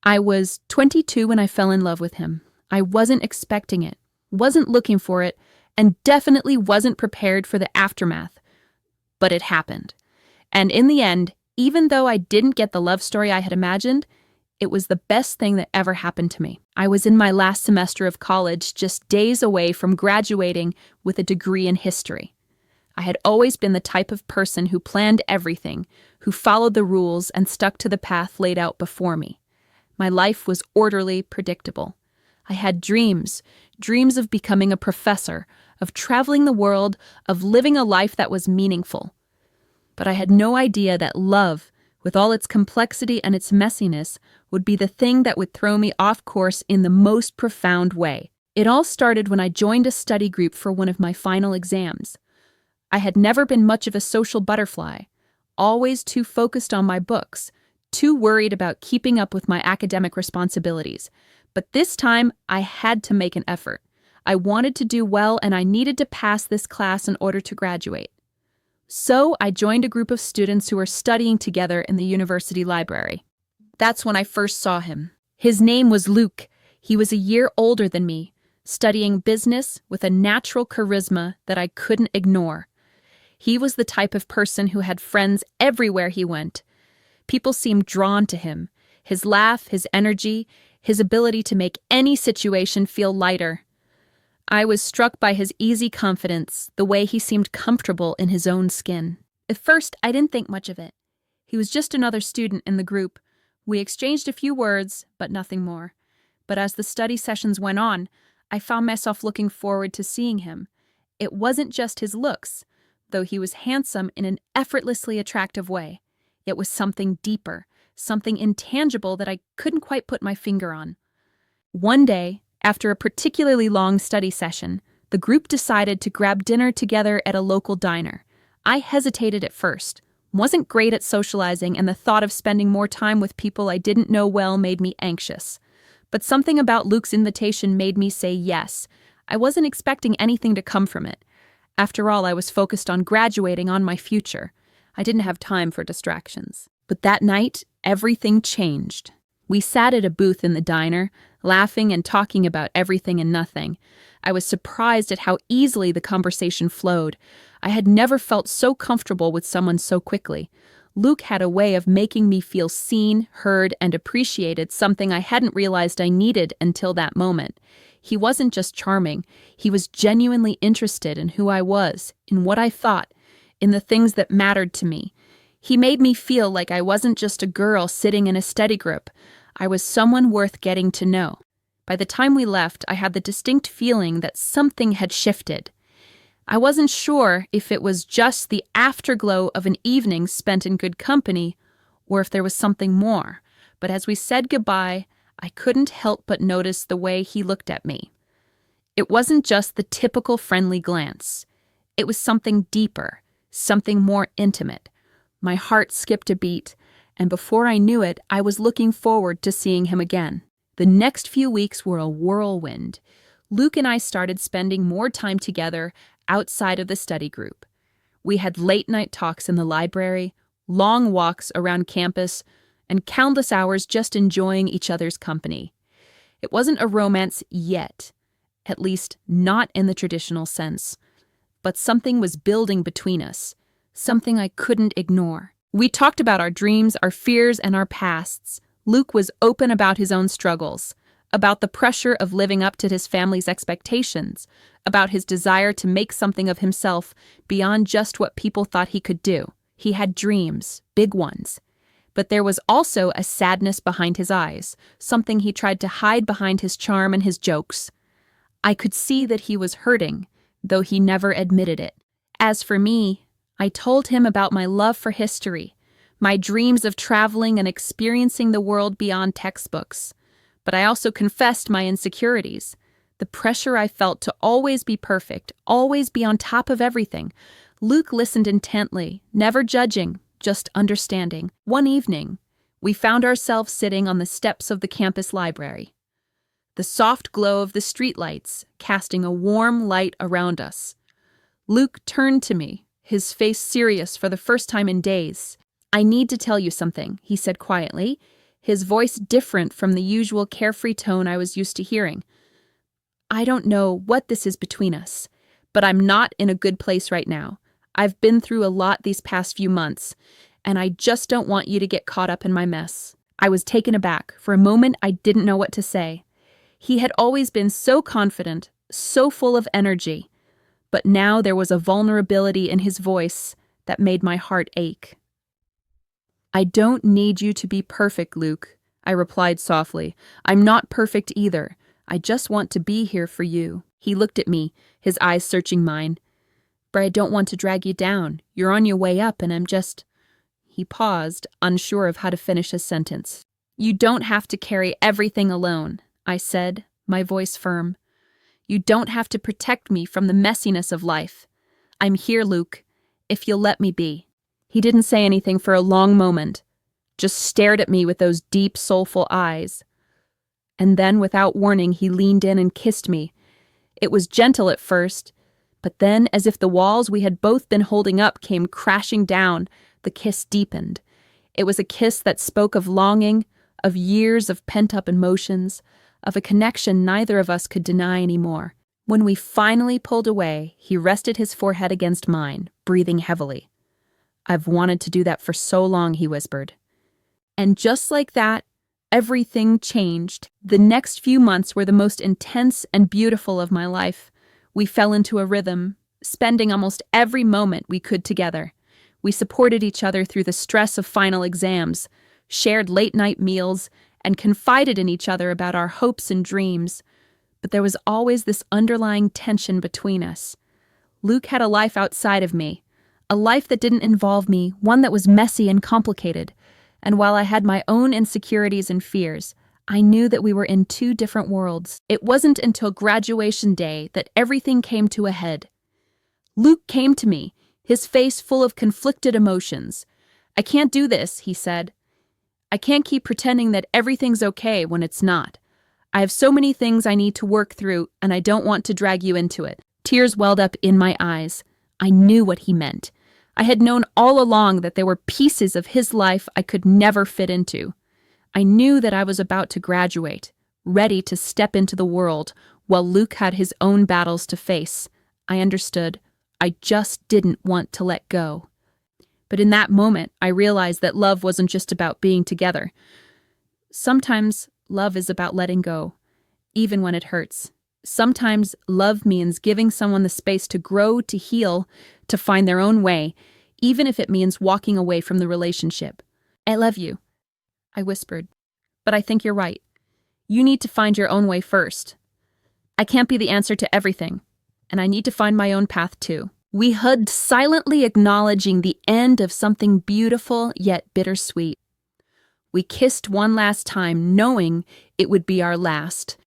I was 22 when I fell in love with him. I wasn't expecting it, wasn't looking for it, and definitely wasn't prepared for the aftermath. But it happened. And in the end, even though I didn't get the love story I had imagined, it was the best thing that ever happened to me. I was in my last semester of college, just days away from graduating with a degree in history. I had always been the type of person who planned everything, who followed the rules and stuck to the path laid out before me. My life was orderly, predictable. I had dreams of becoming a professor, of traveling the world, of living a life that was meaningful. But I had no idea that love, with all its complexity and its messiness, would be the thing that would throw me off course in the most profound way. It all started when I joined a study group for one of my final exams. I had never been much of a social butterfly, always too focused on my books, too worried about keeping up with my academic responsibilities. But this time, I had to make an effort. I wanted to do well, and I needed to pass this class in order to graduate. So I joined a group of students who were studying together in the university library. That's when I first saw him. His name was Luke. He was a year older than me, studying business with a natural charisma that I couldn't ignore. He was the type of person who had friends everywhere he went. People seemed drawn to him. His laugh, his energy, his ability to make any situation feel lighter. I was struck by his easy confidence, the way he seemed comfortable in his own skin. At first, I didn't think much of it. He was just another student in the group. We exchanged a few words, but nothing more. But as the study sessions went on, I found myself looking forward to seeing him. It wasn't just his looks, though he was handsome in an effortlessly attractive way. It was something deeper, something intangible that I couldn't quite put my finger on. One day, after a particularly long study session, the group decided to grab dinner together at a local diner. I hesitated at first, wasn't great at socializing, and the thought of spending more time with people I didn't know well made me anxious. But something about Luke's invitation made me say yes. I wasn't expecting anything to come from it. After all, I was focused on graduating, on my future. I didn't have time for distractions. But that night, everything changed. We sat at a booth in the diner, laughing and talking about everything and nothing. I was surprised at how easily the conversation flowed. I had never felt so comfortable with someone so quickly. Luke had a way of making me feel seen, heard, and appreciated, something I hadn't realized I needed until that moment. He wasn't just charming. He was genuinely interested in who I was, in what I thought, in the things that mattered to me. He made me feel like I wasn't just a girl sitting in a study group. I was someone worth getting to know. By the time we left, I had the distinct feeling that something had shifted. I wasn't sure if it was just the afterglow of an evening spent in good company, or if there was something more. But as we said goodbye, I couldn't help but notice the way he looked at me. It wasn't just the typical friendly glance. It was something deeper, something more intimate. My heart skipped a beat, and before I knew it, I was looking forward to seeing him again. The next few weeks were a whirlwind. Luke and I started spending more time together outside of the study group. We had late-night talks in the library, long walks around campus, and countless hours just enjoying each other's company. It wasn't a romance yet, at least not in the traditional sense, but something was building between us, something I couldn't ignore. We talked about our dreams, our fears, and our pasts. Luke was open about his own struggles, about the pressure of living up to his family's expectations, about his desire to make something of himself beyond just what people thought he could do. He had dreams, big ones. But there was also a sadness behind his eyes, something he tried to hide behind his charm and his jokes. I could see that he was hurting, though he never admitted it. As for me, I told him about my love for history, my dreams of traveling and experiencing the world beyond textbooks. But I also confessed my insecurities, the pressure I felt to always be perfect, always be on top of everything. Luke listened intently, never judging, just understanding. One evening, we found ourselves sitting on the steps of the campus library. The soft glow of the streetlights casting a warm light around us. Luke turned to me, his face serious for the first time in days. "I need to tell you something," he said quietly, his voice different from the usual carefree tone I was used to hearing. "I don't know what this is between us, but I'm not in a good place right now. I've been through a lot these past few months, and I just don't want you to get caught up in my mess." I was taken aback. For a moment, I didn't know what to say. He had always been so confident, so full of energy, but now there was a vulnerability in his voice that made my heart ache. "I don't need you to be perfect, Luke," I replied softly. "I'm not perfect either. I just want to be here for you." He looked at me, his eyes searching mine. "But I don't want to drag you down. You're on your way up, and I'm just—" He paused, unsure of how to finish his sentence. "You don't have to carry everything alone," I said, my voice firm. "You don't have to protect me from the messiness of life. I'm here, Luke, if you'll let me be." He didn't say anything for a long moment, just stared at me with those deep, soulful eyes. And then, without warning, he leaned in and kissed me. It was gentle at first, but then, as if the walls we had both been holding up came crashing down, the kiss deepened. It was a kiss that spoke of longing, of years of pent-up emotions, of a connection neither of us could deny anymore. When we finally pulled away, he rested his forehead against mine, breathing heavily. "I've wanted to do that for so long," he whispered. And just like that, everything changed. The next few months were the most intense and beautiful of my life. We fell into a rhythm, spending almost every moment we could together. We supported each other through the stress of final exams, shared late-night meals, and confided in each other about our hopes and dreams. But there was always this underlying tension between us. Luke had a life outside of me, a life that didn't involve me, one that was messy and complicated. And while I had my own insecurities and fears, I knew that we were in two different worlds. It wasn't until graduation day that everything came to a head. Luke came to me, his face full of conflicted emotions. "I can't do this," he said. "I can't keep pretending that everything's okay when it's not. I have so many things I need to work through, and I don't want to drag you into it." Tears welled up in my eyes. I knew what he meant. I had known all along that there were pieces of his life I could never fit into. I knew that I was about to graduate, ready to step into the world, while Luke had his own battles to face. I understood. I just didn't want to let go. But in that moment, I realized that love wasn't just about being together. Sometimes love is about letting go, even when it hurts. Sometimes love means giving someone the space to grow, to heal, to find their own way, even if it means walking away from the relationship. "I love you," I whispered, "but I think you're right. You need to find your own way first. I can't be the answer to everything, and I need to find my own path too." We hugged, silently acknowledging the end of something beautiful yet bittersweet. We kissed one last time, knowing it would be our last.